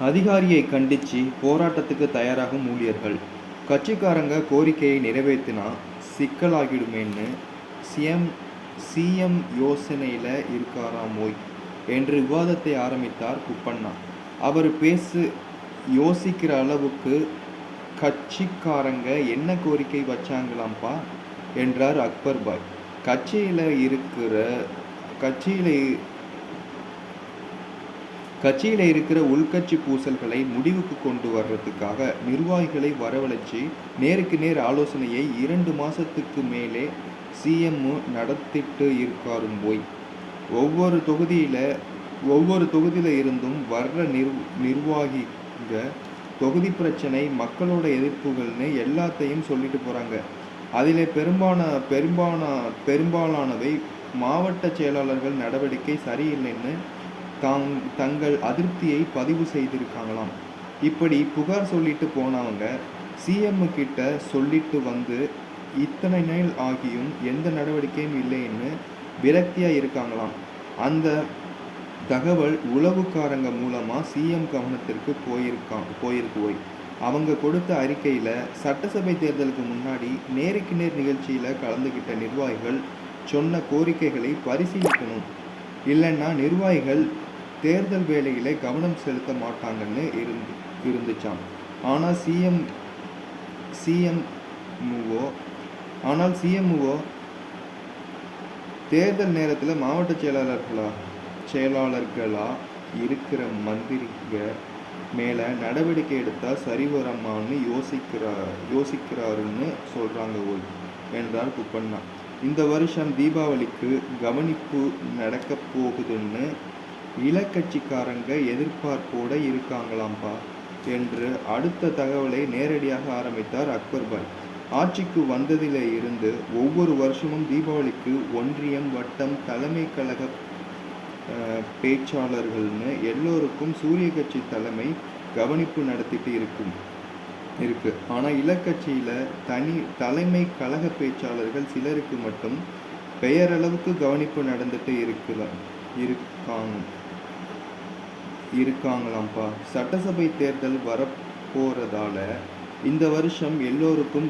அதிகாரியை கண்டிச்சு போராட்டத்துக்கு தயாராகும் ஊழியர்கள். கட்சிக்காரங்க கோரிக்கையை நிறைவேத்தினா சிக்கலாகிடுமேன்னு சிஎம் யோசனையில இருக்காராமோய் என்று விவாதத்தை ஆரம்பித்தார் குப்பண்ணா. அவர் யோசிக்கிற அளவுக்கு கட்சிக்காரங்க என்ன கோரிக்கை வச்சாங்களாம்பா என்றார் அக்பர் பாய். கட்சியில இருக்கிற உள்கட்சி பூசல்களை முடிவுக்கு கொண்டு வர்றதுக்காக நிர்வாகிகளை வரவழைச்சு நேருக்கு நேர் ஆலோசனையை 2 மாசத்துக்கு மேலே சிஎம் நடத்திட்டு இருக்காரும் போய். ஒவ்வொரு தொகுதியில இருந்தும் வர்ற நிர்வாகிங்க தொகுதி பிரச்சனை, மக்களோட எதிர்ப்புகள்னு எல்லாத்தையும் சொல்லிட்டு போறாங்க. அதிலே பெரும்பாலானவை மாவட்ட செயலாளர்கள் நடவடிக்கை சரியில்லைன்னு தங்கள் அதிருப்தியை பதிவு செய்திருக்காங்களாம். இப்படி புகார் சொல்லிட்டு போனவங்க சிஎம் கிட்ட சொல்லிட்டு வந்து இத்தனை நாள் ஆகியும் எந்த நடவடிக்கையும் இல்லைன்னு விரக்தியா இருக்காங்களாம். அந்த தகவல் உளவுக்காரங்க மூலமா சிஎம் கவனத்திற்கு போயிருக்கு. அவங்க கொடுத்த அறிக்கையில சட்டசபை தேர்தலுக்கு முன்னாடி நேருக்கு நேர் நிகழ்ச்சியில கலந்துகிட்ட நிர்வாகிகள் சொன்ன கோரிக்கைகளை பரிசீலிக்கணும், இல்லைன்னா நிர்வாகிகள் தேர்தல் வேலையில கவனம் செலுத்த மாட்டாங்கன்னு இருந்துச்சாம். ஆனால் சிஎம்ஓ தேர்தல் நேரத்தில் மாவட்ட செயலாளர்களா இருக்கிற மந்திரிங்க மேல நடவடிக்கை எடுத்தா சரிவரமான்னு யோசிக்கிறாருன்னு சொல்றாங்க என்றார் குப்பண்ணா. இந்த வருஷம் தீபாவளிக்கு கவனிப்பு நடக்க போகுதுன்னு இலக்கட்சிக்காரங்க எதிர்பார்ப்போட இருக்காங்களாம்பா என்று அடுத்த தகவலை நேரடியாக ஆரம்பித்தார் அக்பர் பாய். ஆட்சிக்கு வந்ததில இருந்து ஒவ்வொரு வருஷமும் தீபாவளிக்கு ஒன்றியம், வட்டம், தலைமை கழக பேச்சாளர்கள்னு எல்லோருக்கும் சூரிய கட்சி தலைமை கவனிப்பு நடத்திட்டு இருக்கு. ஆனா இலக்கட்சியில தலைமை கழக பேச்சாளர்கள் சிலருக்கு மட்டும் பெயரளவுக்கு கவனிப்பு நடந்துட்டு இருக்காங்களாம்பா. சட்டசபை தேர்தல் வரப்போறதால இந்த வருஷம் எல்லோருக்கும்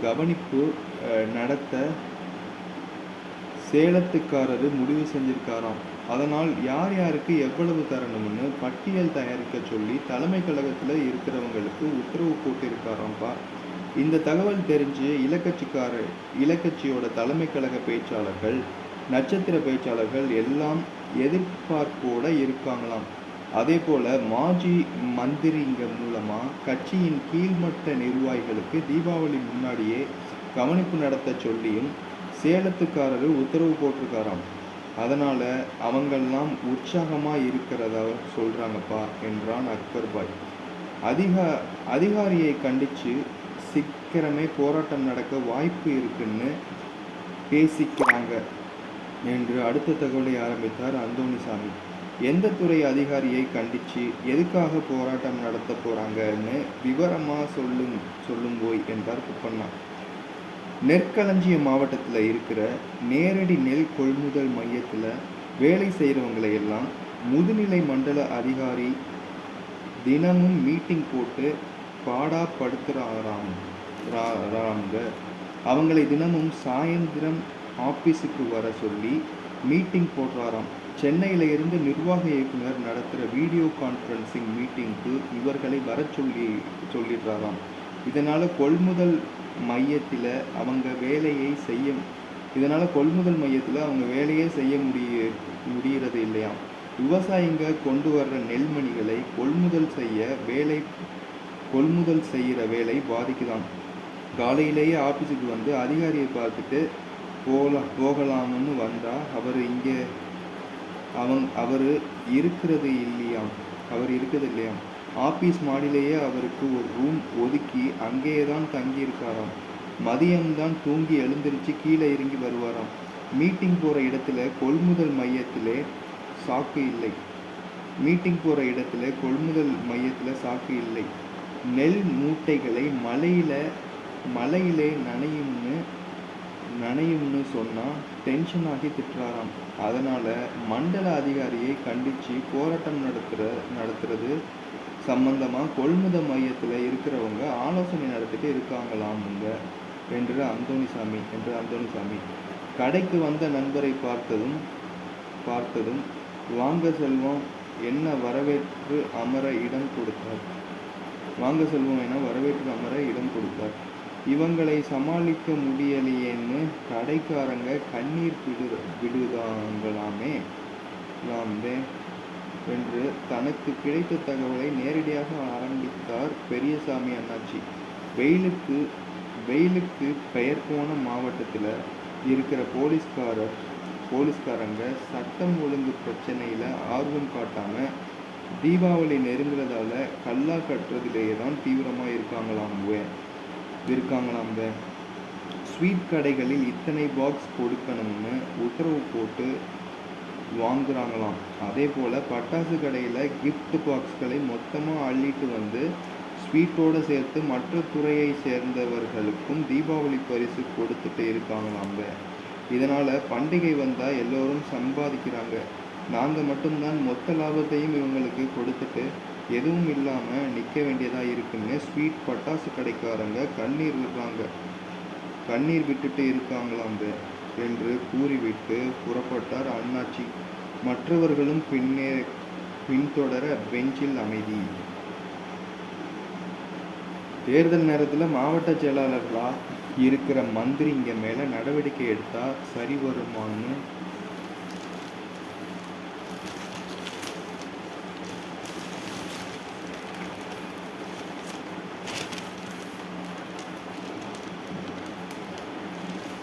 கவனிப்பு நடத்த சேலத்துக்காரரு முடிவு செஞ்சிருக்காராம். அதனால் யார் யாருக்கு எவ்வளவு தரணும்னு பட்டியல் தயாரிக்க சொல்லி தலைமை கழகத்துல இருக்கிறவங்களுக்கு உத்தரவு போட்டிருக்காராம்பா. இந்த தகவல் தெரிஞ்சு இலக்கட்சியோட தலைமை கழக பேச்சாளர்கள், நட்சத்திர பேச்சாளர்கள் எல்லாம் எதிர்பார்ப்போட இருக்காங்களாம். அதே போல மாஜி மந்திரிங்க மூலமா கட்சியின் கீழ்மட்ட நிர்வாகிகளுக்கு தீபாவளி முன்னாடியே கவனிப்பு நடத்த சொல்லியும் சேலத்துக்காரரு உத்தரவு போட்டிருக்காராம். அதனால அவங்கெல்லாம் உற்சாகமா இருக்கிறதா சொல்றாங்கப்பா என்றான் அக்பர் பாய். அதிகாரியை கண்டிச்சு சீக்கிரமே போராட்டம் நடக்க வாய்ப்பு இருக்குன்னு பேசிக்கிறாங்க என்று அடுத்த தகவலை ஆரம்பித்தார் அந்தோணிசாமி. எந்த துறை அதிகாரியை கண்டிச்சு எதுக்காக போராட்டம் நடத்த போறாங்கன்னு விவரமா சொல்லும் போய் என்றார் குப்பண்ணா. நெற்களஞ்சிய மாவட்டத்துல இருக்கிற நேரடி நெல் கொள்முதல் மையத்துல வேலை செய்யறவங்களை எல்லாம் முதுநிலை மண்டல அதிகாரி தினமும் மீட்டிங் போட்டு பாடாப்படுத்துறாங்க. அவங்களை தினமும் சாயந்திரம் ஆபீஸுக்கு வர சொல்லி மீட்டிங் போடுறாராம். சென்னையில இருந்து நிர்வாக இயக்குனர் நடத்துகிற வீடியோ கான்ஃபரன்சிங் மீட்டிங்க்கு இவர்களை வர சொல்லிடுறாராம். இதனால கொள்முதல் மையத்தில் அவங்க வேலையை செய்ய முடியறது இல்லையாம். விவசாயிங்க கொண்டு வர்ற நெல்மணிகளை கொள்முதல் செய்கிற வேலை பாதிக்குதாம். காலையிலேயே ஆபீஸுக்கு வந்து அதிகாரியை பார்த்துட்டு போகலாம்னு வந்தா அவர் இருக்கிறது இல்லையாம். ஆபீஸ் மாடியிலேயே அவருக்கு ஒரு ரூம் ஒதுக்கி அங்கேயேதான் தங்கி இருக்காராம். மதியம்தான் தூங்கி எழுந்திருச்சு கீழே இறங்கி வருவாராம். மீட்டிங் போற இடத்துல கொள்முதல் மையத்திலே சாக்கு இல்லை. நெல் மூட்டைகளை மழையிலே நனையும்னு நனையும்னு சொன்னால் டென்ஷன் ஆகி திட்டுறாராம். அதனால் மண்டல அதிகாரியை கண்டித்து போராட்டம் நடத்துறது சம்பந்தமாக கொள்முதல் மையத்தில் இருக்கிறவங்க ஆலோசனை நடத்திட்டு இருக்காங்களாமுங்க என்று அந்தோணிசாமி கடைக்கு வந்த நண்பரை பார்த்ததும் வாங்க செல்வம் என்ன வரவேற்று அமர இடம் கொடுத்தார். இவங்களை சமாளிக்க முடியலையேன்னு கடைக்காரங்க கண்ணீர் விடுதாங்களாமே என்று தனக்கு கிடைத்த தகவலை நேரடியாக ஆரம்பித்தார் பெரியசாமி அண்ணாச்சி. வெயிலுக்கு பெயர் போன மாவட்டத்தில் இருக்கிற போலீஸ்காரங்க சட்டம் ஒழுங்கு பிரச்சனையில் ஆர்வம் காட்டாமல் தீபாவளி நெருங்குறதால கல்லா கட்டுறதுலேயே தான் தீவிரமாக இருக்காங்களாம். ஸ்வீட் கடைகளில் இத்தனை பாக்ஸ் கொடுக்கணும்னு உத்தரவு போட்டு வாங்குறாங்களாம். அதே போல் பட்டாசு கடையில் கிஃப்ட் பாக்ஸ்களை மொத்தமாக அள்ளிட்டு வந்து ஸ்வீட்டோடு சேர்த்து மற்ற துறையை சேர்ந்தவர்களுக்கும் தீபாவளி பரிசு கொடுத்துட்டு இருக்காங்களாம். இதனால் பண்டிகை வந்தால் எல்லோரும் சம்பாதிக்கிறாங்க. நாங்கள் மட்டும்தான் மொத்த லாபத்தையும் இவங்களுக்கு கொடுத்துட்டு எதுவும் இல்லாமல் நிற்க வேண்டியதாக இருக்குன்னு ஸ்வீட் பட்டாசு கடைக்காரங்க கண்ணீர் விட்டுட்டு இருக்காங்களாம் என்று கூறிவிட்டு புறப்பட்டார் அண்ணாச்சி. மற்றவர்களும் பின்தொடர பெஞ்சில் அமைதி. தேர்தல் நேரத்தில் மாவட்ட செயலாளர்களாக இருக்கிற மந்திரிங்க மேலே நடவடிக்கை எடுத்தால் சரி வருமானு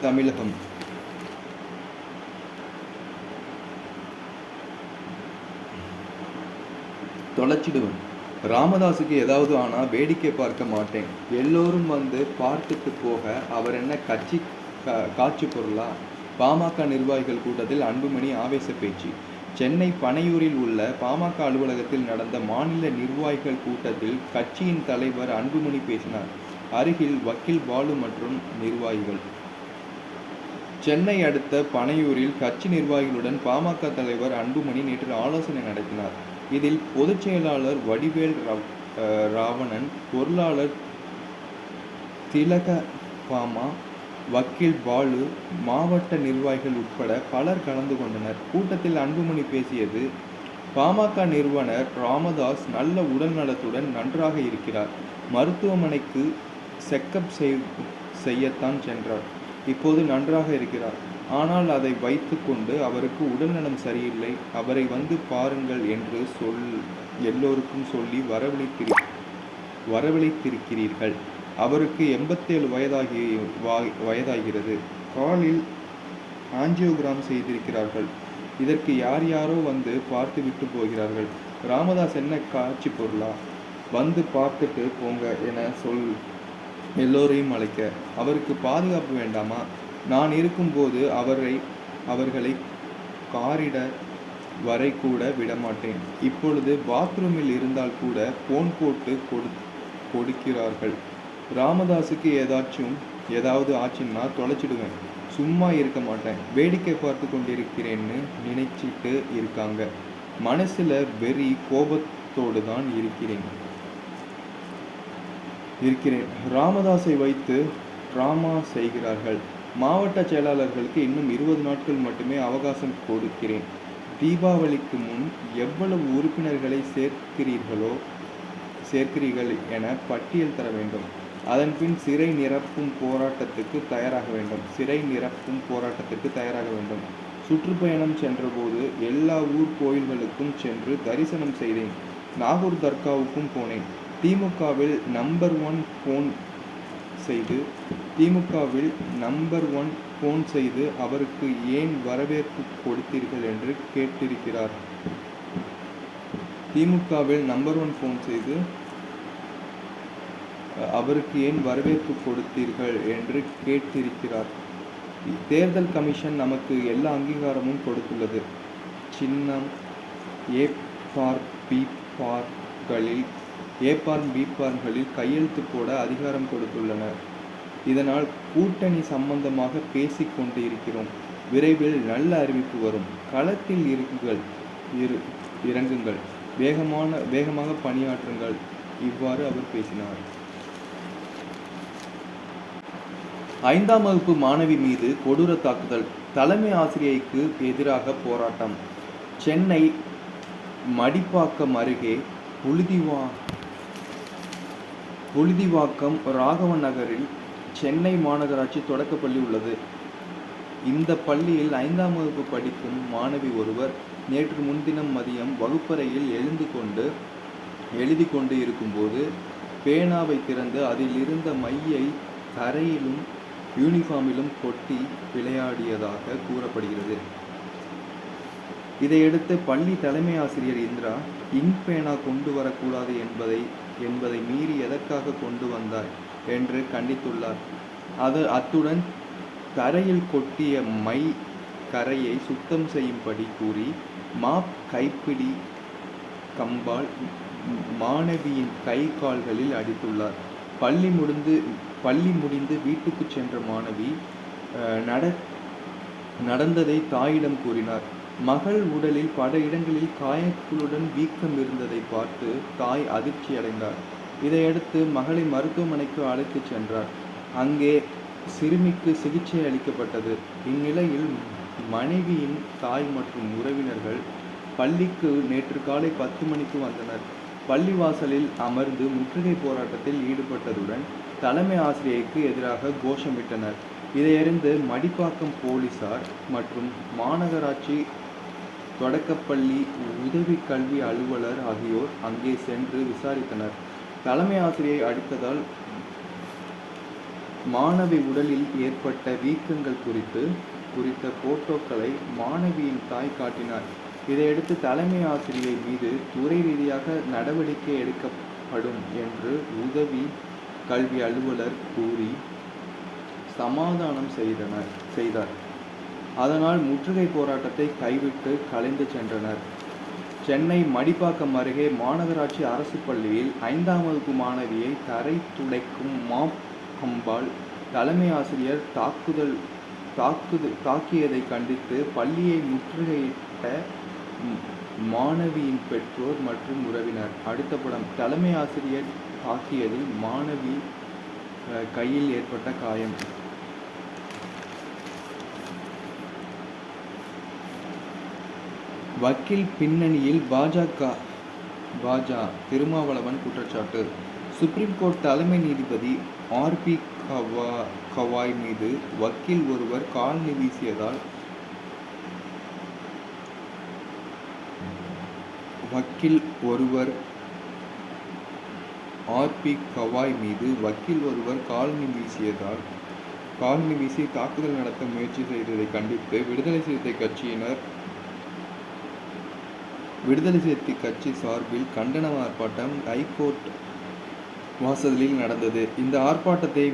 தமிழகம். தொலைச்சிடுவேன். ராமதாஸுக்கு ஏதாவது ஆனால் வேடிக்கை பார்க்க மாட்டேன். எல்லோரும் வந்து பார்த்துட்டு போக அவர் என்ன காட்சி பொருளா? பாமக நிர்வாகிகள் கூட்டத்தில் அன்புமணி ஆவேச பேச்சு. சென்னை பனையூரில் உள்ள பாமக அலுவலகத்தில் நடந்த மாநில நிர்வாகிகள் கூட்டத்தில் கட்சியின் தலைவர் அன்புமணி பேசினார். அருகில் வக்கீல் பாலு மற்றும் நிர்வாகிகள். சென்னை அடுத்த பனையூரில் கட்சி நிர்வாகிகளுடன் பாமக தலைவர் அன்புமணி நேற்று ஆலோசனை நடத்தினார். இதில் பொதுச் செயலாளர் வடிவேல் ராவணன், பொருளாளர் திலகபாமா, வக்கீல் பாலு, மாவட்ட நிர்வாகிகள் உட்பட பலர் கலந்து கொண்டனர். கூட்டத்தில் அன்புமணி பேசியது, பாமக நிறுவனர் ராமதாஸ் நல்ல உடல் நலத்துடன் நன்றாக இருக்கிறார். மருத்துவமனைக்கு செக்கப் செய்யத்தான் சென்றார். இப்போது நன்றாக இருக்கிறார். ஆனால் அதை வைத்து கொண்டு அவருக்கு உடல்நலம் சரியில்லை, அவரை வந்து பாருங்கள் என்று எல்லோருக்கும் சொல்லி வரவழைத்திருக்கிறீர்கள். அவருக்கு 87 வயதாகிறது. காலில் ஆஞ்சியோகிராம் செய்திருக்கிறார்கள். இதற்கு யாரோ வந்து பார்த்து விட்டு போகிறார்கள். ராமதாஸ் என்ன காட்சி பொருளா? வந்து பார்த்துட்டு போங்க என எல்லோரையும் அழைக்க. அவருக்கு பாதுகாப்பு வேண்டாமா? நான் இருக்கும்போது அவர்களை காரிடர் வரை கூட விடமாட்டேன். இப்பொழுது பாத்ரூமில் இருந்தால் கூட போன் போட்டு கொடுக்கிறார்கள். ராமதாஸுக்கு ஏதாவது ஆச்சுன்னா தொலைச்சிடுவேன். சும்மா இருக்க மாட்டேன். வேடிக்கை பார்த்து கொண்டிருக்கிறேன்னு நினைச்சிட்டு இருக்காங்க. மனசுல வெறி கோபத்தோடு தான் இருக்கிறேன். ராமதாஸை வைத்து டிராமா செய்கிறார்கள். மாவட்ட செயலாளர்களுக்கு இன்னும் 20 நாட்கள் மட்டுமே அவகாசம் கொடுக்கிறேன். தீபாவளிக்கு முன் எவ்வளவு உறுப்பினர்களை சேர்க்கிறீர்கள் என பட்டியல் தர வேண்டும். அதன்பின் சிறை நிரப்பும் போராட்டத்துக்கு தயாராக வேண்டும். சுற்றுப்பயணம் சென்றபோது எல்லா ஊர் கோயில்களுக்கும் சென்று தரிசனம் செய்தேன். நாகூர் தர்காவுக்கும் போனேன். திமுகவில் நம்பர் 1 ஃபோன் செய்து அவருக்கு ஏன் வரவேற்பு கொடுத்தீர்கள் என்று கேட்டிருக்கிறார். தேர்தல் கமிஷன் நமக்கு எல்லா அங்கீகாரமும் கொடுத்துள்ளது. சின்னம் ஏ ஃபார்ம் பி ஃபார்ம்களில் கையெழுத்து போட அதிகாரம் கொடுத்துள்ளனர். இதனால் கூட்டணி சம்பந்தமாக பேசிக் கொண்டு இருக்கிறோம். விரைவில் நல்ல அறிவிப்பு வரும். களத்தில் இறங்குங்கள், வேகமாக பணியாற்றுங்கள். இவ்வாறு அவர் பேசினார். 5ஆம் வகுப்பு மாணவி மீது கொடூர தாக்குதல். தலைமை ஆசிரியைக்கு எதிராக போராட்டம். சென்னை மடிப்பாக்கம் அருகே புழுதிவாக்கம் ராகவன் நகரில் சென்னை மாநகராட்சி தொடக்கப்பள்ளி உள்ளது. இந்த பள்ளியில் 5ஆம் வகுப்பு படிக்கும் மாணவி ஒருவர் நேற்று முன்தினம் மதியம் வகுப்பறையில் எழுதி கொண்டு இருக்கும்போது பேனாவை திறந்து அதில் இருந்த மையை தரையிலும் யூனிஃபார்மிலும் கொட்டி விளையாடியதாக கூறப்படுகிறது. இதையடுத்து பள்ளி தலைமை ஆசிரியர் இந்திரா, இங்க் பேனா கொண்டு வரக்கூடாது என்பதை மீறி எதற்காக கொண்டு வந்தாய் என்று கண்டித்துள்ளார். அத்துடன் தரையில் கொட்டிய மை கரையை சுத்தம் செய்யும்படி கூறி மாப், கைப்பிடி கம்பால் மாணவியின் கை கால்களில் அடித்துள்ளார். பள்ளி முடிந்து வீட்டுக்கு சென்ற மாணவி நடந்ததை தாயிடம் கூறினார். மகள் உடலில் பல இடங்களில் காயங்களுடன் வீக்கம் இருந்ததை பார்த்து தாய் அதிர்ச்சி அடைந்தார். இதையடுத்து மகளை மருத்துவமனைக்கு அழைத்துச் சென்றார். அங்கே சிறுமிக்கு சிகிச்சை அளிக்கப்பட்டது. இந்நிலையில் மனைவியின் தாய் மற்றும் உறவினர்கள் பள்ளிக்கு நேற்று காலை 10 மணிக்கு வந்தனர். பள்ளிவாசலில் அமர்ந்து முற்றுகை போராட்டத்தில் ஈடுபட்டதுடன் தலைமை ஆசிரியைக்கு எதிராக கோஷமிட்டனர். இதையறிந்து மடிப்பாக்கம் போலீசார் மற்றும் மாநகராட்சி தொடக்கப்பள்ளி உதவி கல்வி அலுவலர் ஆகியோர் அங்கே சென்று விசாரித்தனர். தலைமை ஆசிரியை அடித்ததால் மாணவி உடலில் ஏற்பட்ட வீக்கங்கள் குறித்த போட்டோக்களை மாணவியின் தாய் காட்டினார். இதையடுத்து தலைமை ஆசிரியை மீது துறை ரீதியாக நடவடிக்கை எடுக்கப்படும் என்று உதவி கல்வி அலுவலர் கூறி சமாதானம் செய்தார். அதனால் முற்றுகை போராட்டத்தை கைவிட்டு கலைந்து சென்றனர். சென்னை மடிப்பாக்கம் அருகே மாநகராட்சி அரசு பள்ளியில் 5ஆம் வகுப்பு மாணவியை தரை துடைக்கும் மாப் கம்பால் தலைமை ஆசிரியர் தாக்கியதை கண்டித்து பள்ளியை முற்றுகையிட்ட மாணவியின் பெற்றோர் மற்றும் உறவினர். அடுத்த படம். தலைமை ஆசிரியர் தாக்கியதில் மாணவி கையில் ஏற்பட்ட காயம். வக்கீல் பின்னணியில் பாஜ திருமாவளவன் குற்றச்சாட்டு. சுப்ரீம் கோர்ட் தலைமை நீதிபதி ஆர்.பி. கவாய் மீது வக்கீல் ஒருவர் காலணி வீசியதால் காலணி வீசி தாக்குதல் நடத்த முயற்சி செய்ததை கண்டித்து விடுதலை சிறுத்தை கட்சி சார்பில் கண்டன ஆர்ப்பாட்டம் ஐகோர்ட் வாசலில் நடந்தது. இந்த ஆர்ப்பாட்டத்தை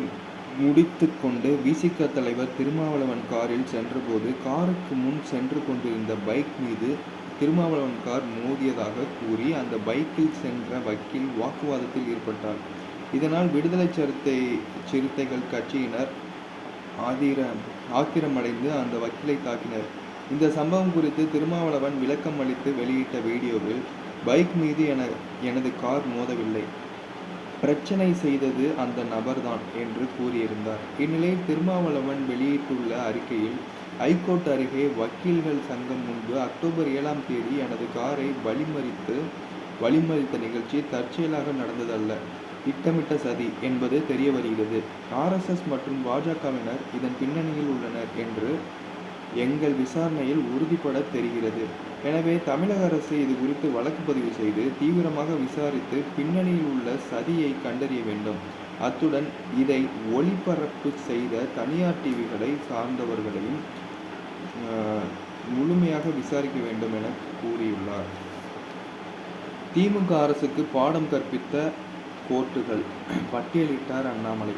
முடித்துக் கொண்டு விசிக தலைவர் திருமாவளவன் காரில் சென்றபோது காருக்கு முன் சென்று கொண்டிருந்த பைக் மீது திருமாவளவன் கார் மோதியதாக கூறி அந்த பைக்கில் சென்ற வக்கீல் வாக்குவாதத்தில் ஈடுபட்டார். இதனால் விடுதலை சிறுத்தைகள் கட்சியினர் ஆத்திரமடைந்து அந்த வக்கீலை தாக்கினர். இந்த சம்பவம் குறித்து திருமாவளவன் விளக்கம் அளித்து வெளியிட்ட வீடியோவில், பைக் மீது எனது கார் மோதவில்லை, பிரச்சனை செய்தது அந்த நபர்தான் என்று கூறியிருந்தார். இந்நிலையில் திருமாவளவன் வெளியிட்டுள்ள அறிக்கையில், ஐகோர்ட் அருகே வக்கீல்கள் சங்கம் முன்பு அக்டோபர் 7ஆம் தேதி எனது காரை வழிமறித்த நிகழ்ச்சி தற்செயலாக நடந்ததல்ல, திட்டமிட்ட சதி என்பது தெரிய வருகிறது. RSS மற்றும் பாஜகவினர் இதன் பின்னணியில் உள்ளனர் என்று எங்கள் விசாரணையில் உறுதிபட தெரிகிறது. எனவே தமிழக அரசு இது குறித்து வழக்கு பதிவு செய்து தீவிரமாக விசாரித்து பின்னணியில் உள்ள சதியை கண்டறிய வேண்டும். அத்துடன் இதை ஒளிபரப்பு செய்த தனியார் டிவிகளை சார்ந்தவர்களையும் முழுமையாக விசாரிக்க வேண்டும் என கூறியுள்ளார். திமுக அரசுக்கு பாடம் கற்பித்த கோர்ட்டுகள் பட்டியலிட்டார் அண்ணாமலை.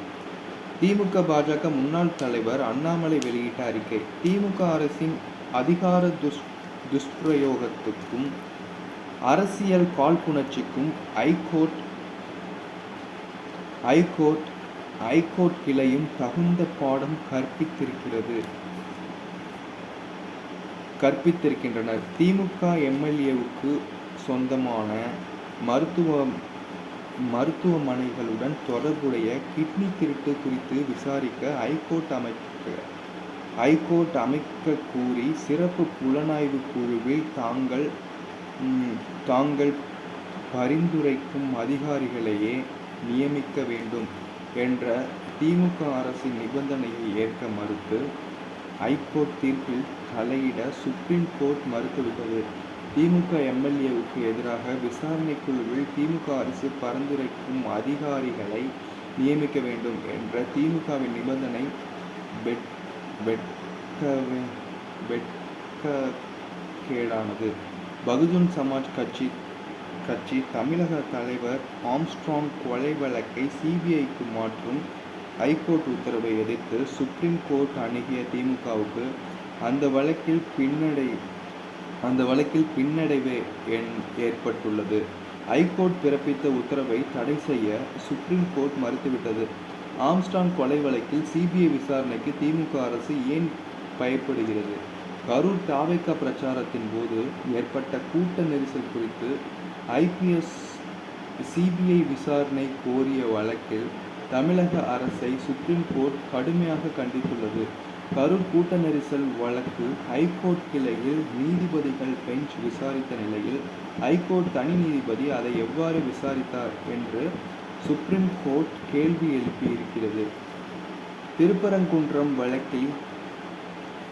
திமுக பாஜக முன்னாள் தலைவர் அண்ணாமலை வெளியிட்ட அறிக்கை. திமுக அரசின் அதிகார துஷ்பிரயோகத்துக்கும் அரசியல் காழ்ப்புணர்ச்சிக்கும் ஐகோர்ட் ஐகோர்ட் கிளையும் தகுந்த பாடம் கற்பித்திருக்கின்றனர். திமுக எம்எல்ஏவுக்கு சொந்தமான மருத்துவமனைகளுடன் தொடர்புடைய கிட்னி திருட்டு குறித்து விசாரிக்க ஐகோர்ட் அமைக்க கூறி சிறப்பு புலனாய்வு குழுவில் தாங்கள் பரிந்துரைக்கும் அதிகாரிகளையே நியமிக்க வேண்டும் என்ற திமுக அரசின் நிபந்தனையை ஏற்க மறுத்து ஐகோர்ட் தீர்ப்பில் தலையிட சுப்ரீம் கோர்ட் மறுத்துவிட்டது. திமுக எம்எல்ஏவுக்கு எதிராக விசாரணை குழுவில் திமுக அரசு பரிந்துரைக்கும் அதிகாரிகளை நியமிக்க வேண்டும் என்ற திமுகவின் நிபந்தனை வெட்கக்கேடானது. பகுஜன் சமாஜ் கட்சி தமிழக தலைவர் ஆம்ஸ்ட்ராங் கொலை வழக்கை சிபிஐக்கு மாற்றும் ஐகோர்ட் உத்தரவை எதிர்த்து சுப்ரீம் கோர்ட் அணுகிய திமுகவுக்கு அந்த வழக்கில் பின்னடைவே ஏற்பட்டுள்ளது. ஐகோர்ட் பிறப்பித்த உத்தரவை தடை செய்ய சுப்ரீம் கோர்ட் மறுத்துவிட்டது. ஆம்ஸ்ட்ராங் கொலை வழக்கில் சிபிஐ விசாரணைக்கு திமுக அரசு ஏன் பயப்படுகிறது? கரூர் தாவேக பிரச்சாரத்தின் போது ஏற்பட்ட கூட்ட நெரிசல் குறித்து ஐபிஎஸ் சிபிஐ விசாரணை கோரிய வழக்கில் தமிழக அரசை சுப்ரீம் கோர்ட் கடுமையாக கண்டித்துள்ளது. கரூர் கூட்ட நெரிசல் வழக்கு ஹைகோர்ட் கிளையில் நீதிபதிகள் பெஞ்ச் விசாரித்த நிலையில் ஹைகோர்ட் தனி நீதிபதி அதை எவ்வாறு விசாரித்தார் என்று சுப்ரீம் கோர்ட் கேள்வி எழுப்பியிருக்கிறது. திருப்பரங்குன்றம் வழக்கில்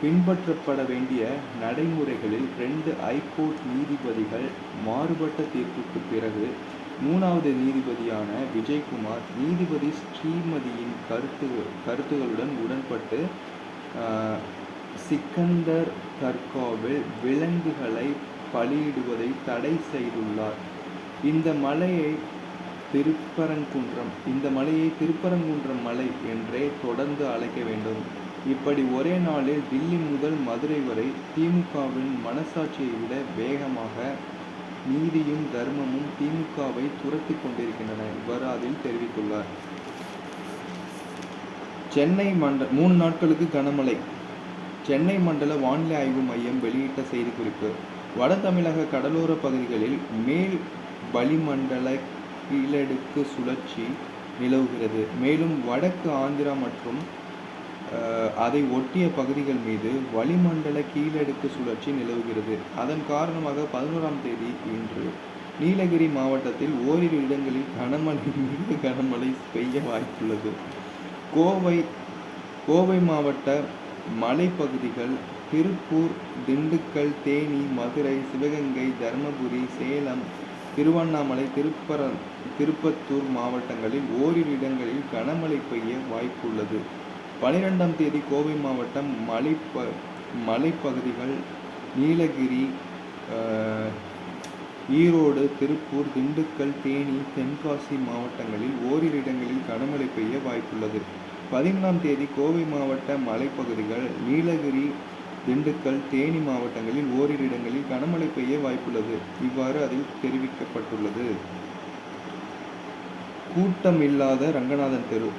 பின்பற்றப்பட வேண்டிய நடைமுறைகளில் 2 ஐகோர்ட் நீதிபதிகள் மாறுபட்ட தீர்ப்புக்கு பிறகு 3வது நீதிபதியான விஜயகுமார் நீதிபதி ஸ்ரீமதியின் கருத்துகளுடன் உடன்பட்டு சிக்கந்தர் தர்காவில் விலங்குகளை பலியிடுவதை தடை செய்துள்ளார். இந்த மலையை திருப்பரங்குன்றம் மலை என்றே தொடர்ந்து அழைக்க வேண்டும். இப்படி ஒரே நாளில் டில்லி முதல் மதுரை வரை திமுகவின் மனசாட்சியை விட வேகமாக நீதியும் தர்மமும் திமுகவை துரத்தி கொண்டிருக்கின்றன. இவ்வாறு அதில் தெரிவித்துள்ளார். சென்னை 3 நாட்களுக்கு கனமழை. சென்னை மண்டல வானிலை ஆய்வு மையம் வெளியிட்ட செய்திக்குறிப்பு. வட தமிழக கடலோர பகுதிகளில் மேல் வளிமண்டல கீழடுக்கு சுழற்சி நிலவுகிறது. மேலும் வடக்கு ஆந்திரா மற்றும் அதை ஒட்டிய பகுதிகள் மீது வளிமண்டல கீழடுக்கு சுழற்சி நிலவுகிறது. அதன் காரணமாக 11ஆம் தேதி இன்று நீலகிரி மாவட்டத்தில் ஓரிரு இடங்களில் மிக கனமழை பெய்ய வாய்ப்புள்ளது. கோவை மாவட்ட மலைப்பகுதிகள், திருப்பூர், திண்டுக்கல், தேனி, மதுரை, சிவகங்கை, தருமபுரி, சேலம், திருவண்ணாமலை, திருப்பத்தூர் மாவட்டங்களில் ஓரிரு இடங்களில் கனமழை பெய்ய வாய்ப்புள்ளது. 12ஆம் தேதி கோவை மாவட்டம் மலைப்பகுதிகள், நீலகிரி, ஈரோடு, திருப்பூர், திண்டுக்கல், தேனி, தென்காசி மாவட்டங்களில் ஓரிரு இடங்களில் கனமழை பெய்ய வாய்ப்புள்ளது. 13ஆம் தேதி கோவை மாவட்ட மலைப்பகுதிகள், நீலகிரி, திண்டுக்கல், தேனி மாவட்டங்களில் ஓரிரு இடங்களில் கனமழை பெய்ய வாய்ப்புள்ளது. இவ்வாறு அதில் தெரிவிக்கப்பட்டுள்ளது. கூட்டம் இல்லாத ரங்கநாதன் தெரு.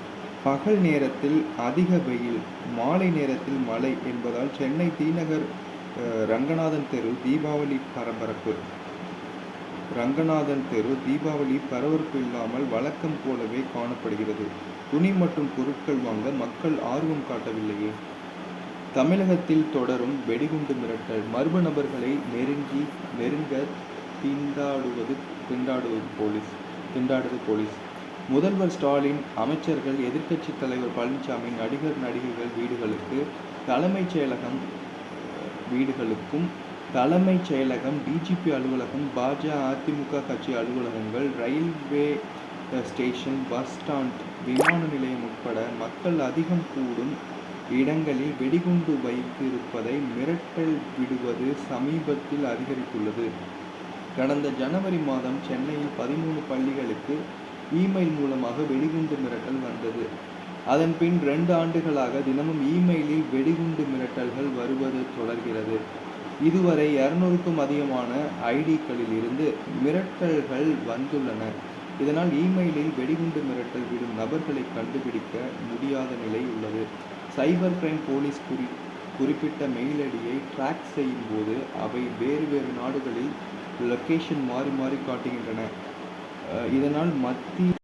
பகல் நேரத்தில் அதிக வெயில், மாலை நேரத்தில் மழை என்பதால் சென்னை தீநகர் ரங்கநாதன் தெரு தீபாவளி பரபரப்பு இல்லாமல் வழக்கம் போலவே காணப்படுகிறது. துணி மற்றும் பொருட்கள் வாங்க மக்கள் ஆர்வம் காட்டவில்லையே. தமிழகத்தில் தொடரும் வெடிகுண்டு மிரட்டல். மர்ம நபர்களை நெருங்க திண்டாடுவது போலீஸ். முதல்வர் ஸ்டாலின், அமைச்சர்கள், எதிர்க்கட்சி தலைவர் பழனிசாமி, நடிகர்கள் வீடுகளுக்கும் தலைமைச் செயலகம், டிஜிபி அலுவலகம், பாஜ, அதிமுக கட்சி அலுவலகங்கள், ரயில்வே ஸ்டேஷன், பஸ் ஸ்டாண்ட், விமான நிலையம் உட்பட மக்கள் அதிகம் கூடும் இடங்களில் வெடிகுண்டு வைத்திருப்பதை மிரட்டல் விடுவது சமீபத்தில் அதிகரித்துள்ளது. கடந்த ஜனவரி மாதம் சென்னையில் 13 பள்ளிகளுக்கு இமெயில் மூலமாக வெடிகுண்டு மிரட்டல் வந்தது. அதன் பின் 2 ஆண்டுகளாக தினமும் இமெயிலில் வெடிகுண்டு மிரட்டல்கள் வருவது தொடர்கிறது. இதுவரை 200க்கும் அதிகமான ஐடிக்களில் இருந்து மிரட்டல்கள் வந்துள்ளன. இதனால் இமெயிலில் வெடிகுண்டு மிரட்டல் விடும் நபர்களை கண்டுபிடிக்க முடியாத நிலை உள்ளது. சைபர் கிரைம் போலீஸ் குறிப்பிட்ட மெயில் ஐடியை ட்ராக் செய்யும் போது அவை வேறு வேறு நாடுகளில் லொக்கேஷன் மாறி மாறி காட்டுகின்றன. இதனால் மத்திய